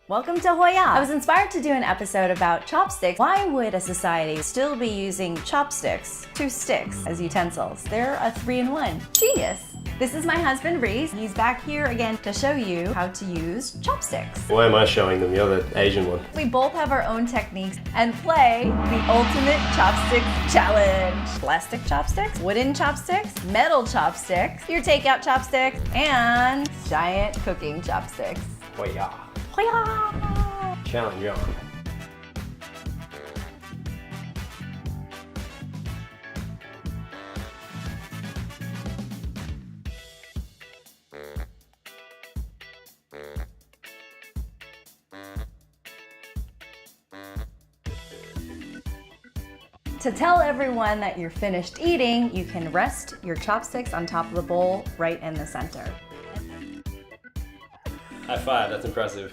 Welcome to HOIA! I was inspired to do an episode about chopsticks. Why would a society still be using chopsticks, 2 sticks, as utensils? They're a 3-in-1. Genius! This is my husband, Reece. He's back here again to show you how to use chopsticks. Why am I showing them? You're the Asian one. We both have our own techniques and play the ultimate chopstick challenge. Plastic chopsticks, wooden chopsticks, metal chopsticks, your takeout chopsticks, and giant cooking chopsticks. HOIA. HOIA! Challenge on. To tell everyone that you're finished eating, you can rest your chopsticks on top of the bowl right in the center. High five, that's impressive.